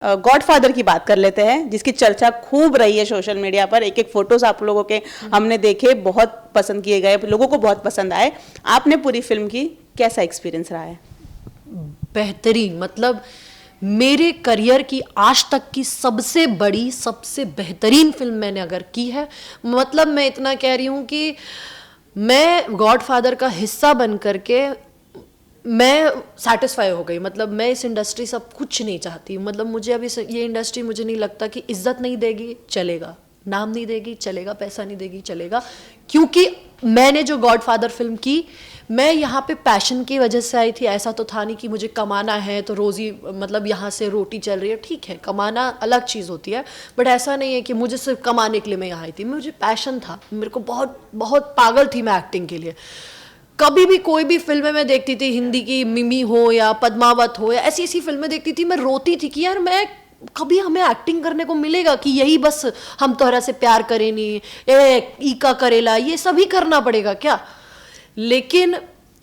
Godfather की बात कर लेते हैं, जिसकी चर्चा खूब रही है सोशल मीडिया पर। एक एक फोटोज आप लोगों के हमने देखे, बहुत पसंद किए गए, लोगों को बहुत पसंद आए। आपने पूरी फिल्म की कैसा एक्सपीरियंस रहा है? बेहतरीन, मतलब मेरे करियर की आज तक की सबसे बड़ी, सबसे बेहतरीन फिल्म मैंने अगर की है। मतलब मैं इतना कह रही हूँ कि मैं गॉडफादर का हिस्सा बन करके मैं सेटिस्फाई हो गई। मतलब मैं इस इंडस्ट्री से अब कुछ नहीं चाहती। मतलब मुझे अभी ये इंडस्ट्री मुझे नहीं लगता कि इज्जत नहीं देगी चलेगा, नाम नहीं देगी चलेगा, पैसा नहीं देगी चलेगा, क्योंकि मैंने जो गॉडफादर फिल्म की, मैं यहाँ पे पैशन की वजह से आई थी। ऐसा तो था नहीं कि मुझे कमाना है तो रोज़ी, मतलब यहाँ से रोटी चल रही है, ठीक है कमाना अलग चीज़ होती है, बट ऐसा नहीं है कि मुझे सिर्फ कमाने के लिए मैं यहाँ आई थी। मुझे पैशन था, मेरे को बहुत बहुत पागल थी मैं एक्टिंग के लिए। कभी भी कोई भी फिल्में मैं देखती थी, हिंदी की मिमी हो या पद्मावत हो या ऐसी ऐसी फिल्में देखती थी, मैं रोती थी कि यार मैं कभी हमें एक्टिंग करने को मिलेगा कि यही बस हम तोहरा से प्यार करें नहीं, ईका करेला, ये सभी करना पड़ेगा क्या। लेकिन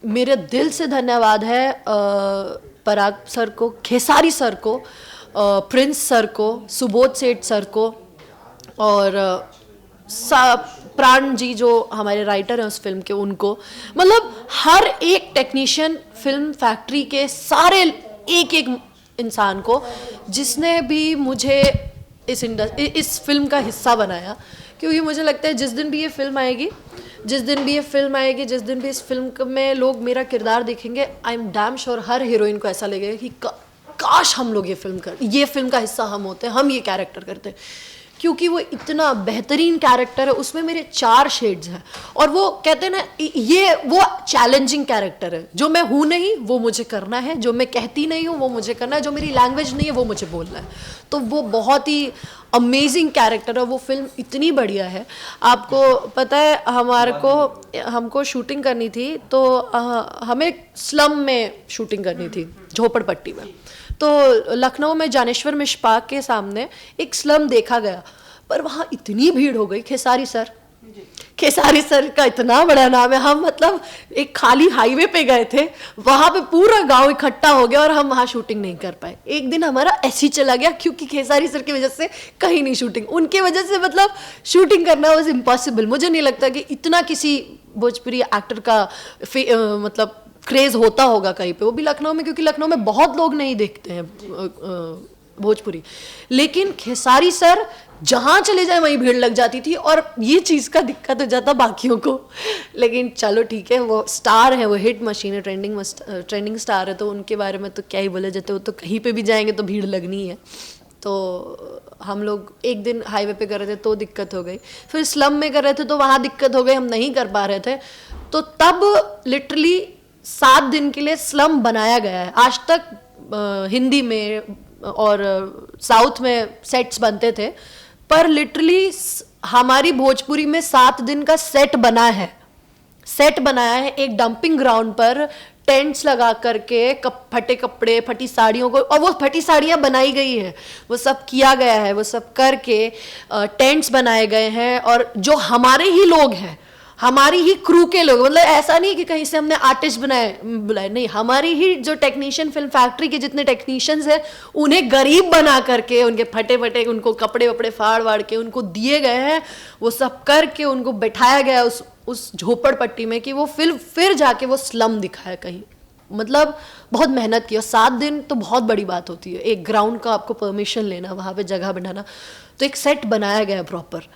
मेरे दिल से धन्यवाद है पराग सर को, खेसारी सर को, प्रिंस सर को, सुबोध सेठ सर को, और प्राण जी जो हमारे राइटर हैं उस फिल्म के, उनको। मतलब हर एक टेक्नीशियन, फिल्म फैक्ट्री के सारे एक एक इंसान को जिसने भी मुझे इस फिल्म का हिस्सा बनाया। क्योंकि मुझे लगता है जिस दिन भी ये फिल्म आएगी, जिस दिन भी इस फिल्म में लोग मेरा किरदार देखेंगे, I am damn sure her heroine को ऐसा लगेगा कि काश हम लोग ये फिल्म का हिस्सा हम होते, हम ये कैरेक्टर करते। क्योंकि वो इतना बेहतरीन कैरेक्टर है, उसमें मेरे 4 शेड्स हैं। और वो कहते हैं ना, ये वो चैलेंजिंग कैरेक्टर है। जो मैं हूँ नहीं वो मुझे करना है, जो मैं कहती नहीं हूँ वो मुझे करना है, जो मेरी लैंग्वेज नहीं है वो मुझे बोलना है। तो वो बहुत ही अमेजिंग कैरेक्टर है। वो फिल्म इतनी बढ़िया है। आपको पता है, हमको शूटिंग करनी थी, तो हमें स्लम में शूटिंग करनी थी, झोपड़पट्टी में। तो लखनऊ में जानेश्वर मिश्र पार्क के सामने एक स्लम देखा गया, पर वहाँ इतनी भीड़ हो गई। खेसारी सर का इतना बड़ा नाम है। हम मतलब एक खाली हाईवे पे गए थे, वहाँ पे पूरा गांव इकट्ठा हो गया और हम वहाँ शूटिंग नहीं कर पाए। एक दिन हमारा ऐसे ही चला गया, क्योंकि खेसारी सर की वजह से कहीं नहीं शूटिंग, उनके वजह से मतलब शूटिंग करना वाज इम्पॉसिबल। मुझे नहीं लगता कि इतना किसी भोजपुरी एक्टर का मतलब क्रेज होता होगा कहीं पे, वो भी लखनऊ में, क्योंकि लखनऊ में बहुत लोग नहीं देखते हैं भोजपुरी। लेकिन खेसारी सर जहाँ चले जाए वहीं भीड़ लग जाती थी, और ये चीज़ का दिक्कत हो जाता बाकियों को। लेकिन चलो ठीक है, वो स्टार है, वो हिट मशीन है, ट्रेंडिंग स्टार है, तो उनके बारे में तो क्या ही बोले जाते, वो तो कहीं पे भी जाएंगे तो भीड़ लगनी है। तो हम लोग एक दिन हाईवे पे कर रहे थे तो दिक्कत हो गई, फिर स्लम में कर रहे थे तो वहाँ दिक्कत हो गई, हम नहीं कर पा रहे थे। तो तब लिटरली 7 दिन के लिए स्लम बनाया गया है। आज तक हिंदी में और साउथ में सेट्स बनते थे, पर लिटरली हमारी भोजपुरी में 7 दिन का सेट बनाया है एक डंपिंग ग्राउंड पर, टेंट्स लगा करके, फटे कपड़े, फटी साड़ियों को, और वो फटी साड़ियाँ बनाई गई है, वो सब किया गया है, वो सब करके टेंट्स बनाए गए हैं। और जो हमारे ही लोग हैं, हमारी ही क्रू के लोग, मतलब ऐसा नहीं कि कहीं से हमने आर्टिस्ट बुलाए, नहीं, हमारी ही जो टेक्नीशियन, फिल्म फैक्ट्री के जितने टेक्नीशियंस हैं, उन्हें गरीब बना करके, उनके फटे उनको कपड़े वपड़े फाड़ के उनको दिए गए हैं। वो सब करके उनको बैठाया गया उस झोपड़पट्टी में कि वो फिर जाके वो स्लम दिखाए कहीं। मतलब बहुत मेहनत की, और 7 दिन तो बहुत बड़ी बात होती है। एक ग्राउंड का आपको परमिशन लेना, वहाँ पे जगह बनाना, तो एक सेट बनाया गया प्रॉपर।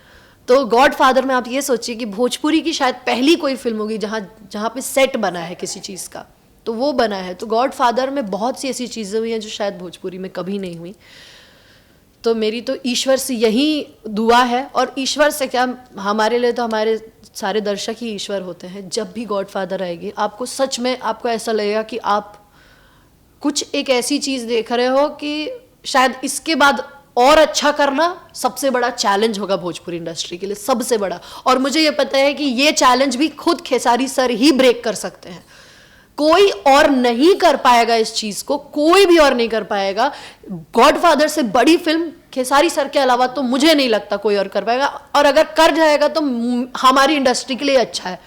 तो गॉडफादर में आप ये सोचिए कि भोजपुरी की शायद पहली कोई फिल्म होगी जहाँ पे सेट बना है किसी चीज़ का, तो वो बना है। तो गॉडफादर में बहुत सी ऐसी चीज़ें हुई हैं जो शायद भोजपुरी में कभी नहीं हुई। तो मेरी तो ईश्वर से यही दुआ है, और ईश्वर से क्या, हमारे लिए तो हमारे सारे दर्शक ही ईश्वर होते हैं। जब भी गॉडफादर आएगी, आपको सच में आपको ऐसा लगेगा कि आप कुछ एक ऐसी चीज़ देख रहे हो कि शायद इसके बाद और अच्छा करना सबसे बड़ा चैलेंज होगा भोजपुरी इंडस्ट्री के लिए, सबसे बड़ा। और मुझे ये पता है कि ये चैलेंज भी खुद खेसारी सर ही ब्रेक कर सकते हैं। कोई और नहीं कर पाएगा इस चीज को, कोई भी और नहीं कर पाएगा। गॉडफादर से बड़ी फिल्म खेसारी सर के अलावा तो मुझे नहीं लगता कोई और कर पाएगा, और अगर कर जाएगा तो हमारी इंडस्ट्री के लिए अच्छा है।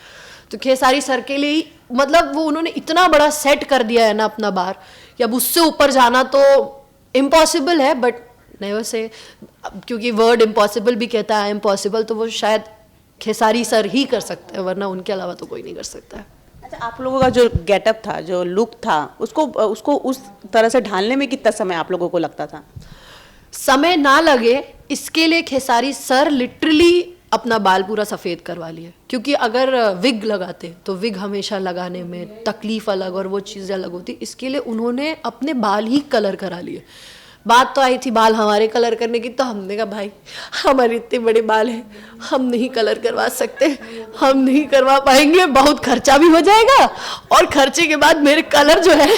तो खेसारी सर के लिए, मतलब वो उन्होंने इतना बड़ा सेट कर दिया है ना अपना बार, कि अब उससे ऊपर जाना तो इम्पॉसिबल है बट नेवर से, क्योंकि वर्ड इम्पॉसिबल भी कहता है इम्पॉसिबल, तो वो शायद खेसारी सर ही कर सकते हैं, वरना उनके अलावा तो कोई नहीं कर सकता है। अच्छा, आप लोगों का जो गेटअप था, जो लुक था, उसको उस तरह से ढालने में कितना समय आप लोगों को लगता था? समय ना लगे इसके लिए खेसारी सर लिटरली अपना बाल पूरा सफ़ेद करवा लिए, क्योंकि अगर विग लगाते तो विग हमेशा लगाने में तकलीफ अलग और वो चीज़ें अलग होती, इसके लिए उन्होंने अपने बाल ही कलर करा लिए। बात तो आई थी बाल हमारे कलर करने की, तो हमने कहा भाई हमारे इतने बड़े बाल हैं, हम नहीं कलर करवा सकते, हम नहीं करवा पाएंगे, बहुत खर्चा भी हो जाएगा, और खर्चे के बाद मेरे कलर जो है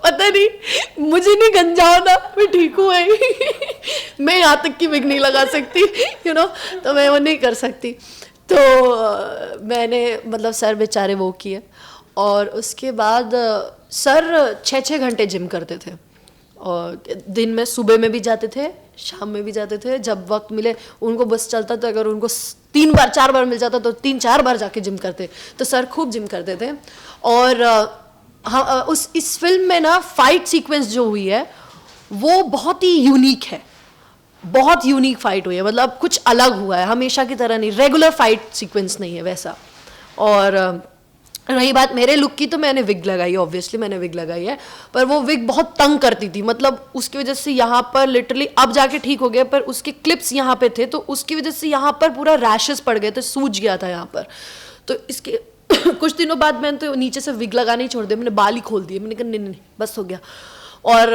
पता नहीं, मुझे नहीं गंजा होना, मैं ठीक हूँ मैं यहाँ तक की विग नहीं लगा सकती, तो मैं वो नहीं कर सकती। तो मैंने मतलब सर बेचारे वो किए, और उसके बाद सर 6-6 घंटे जिम करते थे, और दिन में सुबह में भी जाते थे, शाम में भी जाते थे, जब वक्त मिले उनको बस चलता, तो अगर उनको 3 बार 4 बार मिल जाता तो 3-4 बार जाके जिम करते। तो सर खूब जिम करते थे। और हाँ, इस फिल्म में ना फाइट सीक्वेंस जो हुई है वो बहुत ही यूनिक है, बहुत यूनिक फाइट हुई है, मतलब कुछ अलग हुआ है, हमेशा की तरह नहीं, रेगुलर फाइट सीक्वेंस नहीं है वैसा। और रही बात मेरे लुक की, तो मैंने विग लगाई है, ऑब्वियसली मैंने विग लगाई है, पर वो विग बहुत तंग करती थी, मतलब उसकी वजह से यहाँ पर लिटरली, अब जाके ठीक हो गया, पर उसके क्लिप्स यहाँ पे थे, तो उसकी वजह से यहाँ पर पूरा रैशेस पड़ गए थे, सूज गया था यहाँ पर। तो इसके कुछ दिनों बाद मैंने तो नीचे से विग लगाना ही छोड़ दिया, मैंने बाल ही खोल दिए, मैंने कहा नहीं बस हो गया। और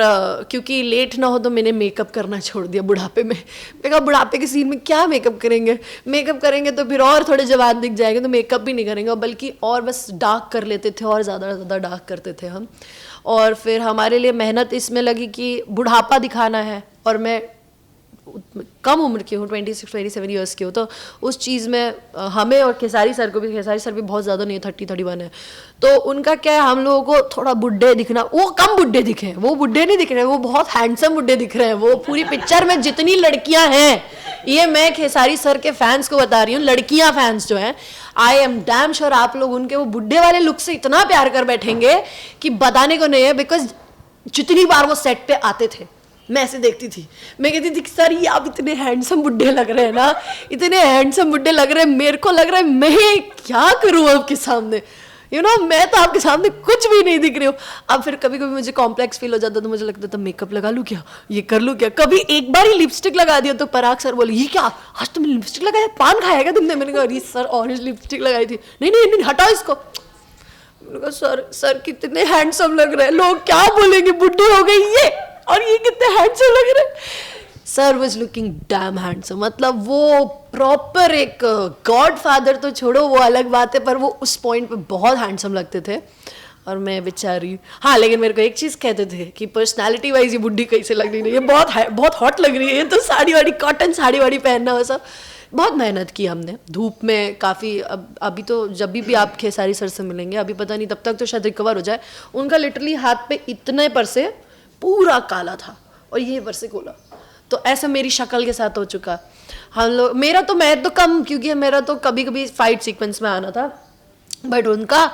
क्योंकि लेट ना हो तो मैंने मेकअप करना छोड़ दिया बुढ़ापे में। मैं कहा बुढ़ापे के सीन में क्या मेकअप करेंगे, मेकअप करेंगे तो फिर और थोड़े जवान दिख जाएंगे, तो मेकअप भी नहीं करेंगे, बल्कि और बस डार्क कर लेते थे, और ज़्यादा डार्क करते थे हम। और फिर हमारे लिए मेहनत इसमें लगी कि बुढ़ापा दिखाना है, और मैं कम उम्र की हूँ, 26-27 ईयर्स की हूँ, तो उस चीज़ में हमें और खेसारी सर को भी, खेसारी सर भी बहुत ज़्यादा नहीं है, 30-31 है, तो उनका क्या है, हम लोगों को थोड़ा बुढ़े दिखना, वो कम बुढ़े दिखे हैं, वो बुढ़े नहीं दिख रहे हैं, वो बहुत हैंडसम बुढ़े दिख रहे हैं। वो पूरी पिक्चर में जितनी लड़कियां हैं, ये मैं खेसारी सर के फैंस को बता रही हूँ, लड़कियां फैंस जो हैं, आई एम डैम श्योर आप लोग उनके वो बुढ़े वाले लुक से इतना प्यार कर बैठेंगे कि बताने को नहीं है। बिकॉज जितनी बार वो सेट पे आते थे, मैं ऐसे देखती थी, मैं कहती थी सर ये आप इतने हैंडसम बुड्ढे लग रहे हैं ना, इतने हैंडसम बुड्ढे लग रहे हैं, मेरे को लग रहा है मैं क्या करूं आपके सामने, मैं तो आपके सामने कुछ भी नहीं दिख रही हूँ। अब फिर कभी कभी मुझे कॉम्प्लेक्स फील हो जाता, तो मुझे लगता था मेकअप लगा लूँ क्या, ये कर लूँ क्या। कभी एक बार ही लिपस्टिक लगा दिया तो पराग सर बोले ये क्या आज तुमने लिपस्टिक लगाया, पान खाया क्या तुमने। मैंने कहा अरे सर ऑरेंज लिपस्टिक लगाई थी। नहीं हटाओ इसको। मैंने कहा सर कितने हैंडसम लग रहे हैं, लोग क्या बोलेंगे बुढ़ी हो गई ये, और ये कितने हैंडसम लग रहे हैं। Sir was looking dam handsome, मतलब वो प्रॉपर एक गॉड फादर तो छोड़ो वो अलग बात है, पर वो उस पॉइंट पे बहुत हैंडसम लगते थे। और मैं बेचारी, हाँ लेकिन मेरे को एक चीज़ कहते थे कि पर्सनालिटी वाइज ये बुढ़ी कैसे लग रही है, ये बहुत हॉट लग रही है, ये तो साड़ी वाड़ी कॉटन साड़ी वाड़ी पहनना वो सब। बहुत मेहनत की हमने धूप में काफ़ी। अभी तो जब भी आप खेसारी सर से मिलेंगे, अभी पता नहीं तब तक तो शायद रिकवर हो जाए, उनका लिटरली हाथ पे इतने पर से पूरा काला था और ये पर से गोला, तो ऐसा मेरी शक्ल के साथ हो चुका। हम लोग मैं तो कम, क्योंकि मेरा तो कभी कभी फाइट सीक्वेंस में आना था, बट उनका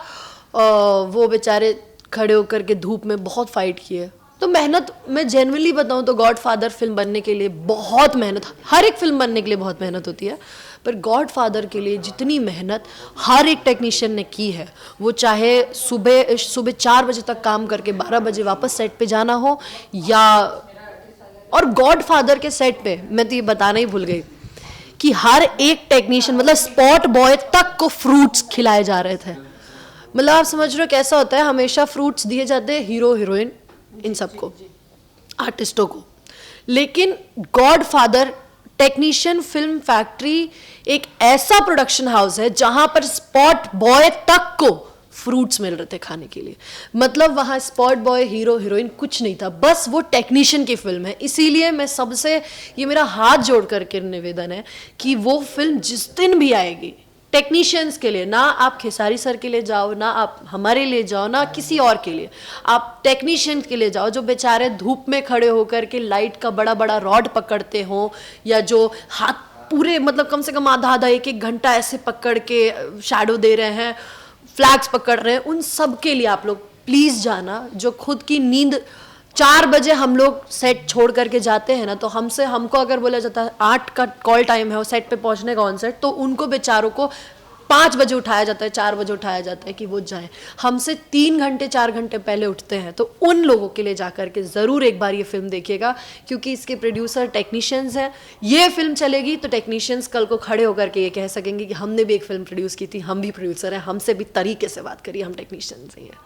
वो बेचारे खड़े होकर के धूप में बहुत फाइट किए। तो मेहनत, मैं जेन्युइनली बताऊं तो गॉड फादर फिल्म बनने के लिए बहुत मेहनत, हर एक फिल्म बनने के लिए बहुत मेहनत होती है, पर गॉड फादर के लिए जितनी मेहनत हर एक टेक्नीशियन ने की है, वो चाहे सुबह 4 बजे तक काम करके 12 बजे वापस सेट पे जाना हो, या और गॉड फादर के सेट पे मैं तो ये बताना ही भूल गई कि हर एक टेक्नीशियन, मतलब स्पॉट बॉय तक को फ्रूट्स खिलाए जा रहे थे। मतलब आप समझ रहे हो कैसा होता है, हमेशा फ्रूट्स दिए जाते हैं हीरो हीरोइन इन सबको, आर्टिस्टों को, लेकिन God father technician film factory एक ऐसा प्रोडक्शन हाउस है जहां पर स्पॉट बॉय तक को फ्रूट्स मिल रहे थे खाने के लिए। मतलब वहां स्पॉट बॉय हीरो हीरोइन कुछ नहीं था, बस वो टेक्नीशियन की फिल्म है। इसीलिए मैं सबसे, ये मेरा हाथ जोड़ करके निवेदन है कि वो फिल्म जिस दिन भी आएगी, टेक्नीशियंस के लिए, ना आप खेसारी सर के लिए जाओ, ना आप हमारे लिए जाओ, ना किसी और के लिए, आप टेक्नीशियंस के लिए जाओ जो बेचारे धूप में खड़े होकर के लाइट का बड़ा बड़ा रॉड पकड़ते हो, या जो हाथ पूरे मतलब कम से कम आधा 1-1 घंटा ऐसे पकड़ के शैडो दे रहे हैं, फ्लैग्स पकड़ रहे हैं, उन सब के लिए आप लोग प्लीज़ जाना, जो खुद की नींद 4 बजे हम लोग सेट छोड़ करके जाते हैं ना, तो हमको अगर बोला जाता है 8 का कॉल टाइम है और सेट पे पहुंचने का ऑन सेट, तो उनको बेचारों को 5 बजे उठाया जाता है, 4 बजे उठाया जाता है कि वो जाएं। हमसे 3 घंटे 4 घंटे पहले उठते हैं। तो उन लोगों के लिए जाकर के ज़रूर एक बार ये फिल्म देखिएगा, क्योंकि इसके प्रोड्यूसर टेक्नीशियंस हैं। ये फिल्म चलेगी तो टेक्नीशियंस कल को खड़े होकर के ये कह सकेंगे कि हमने भी एक फिल्म प्रोड्यूस की थी, हम भी प्रोड्यूसर हैं, हमसे भी तरीके से बात करिए, हम टेक्नीशियंस ही हैं।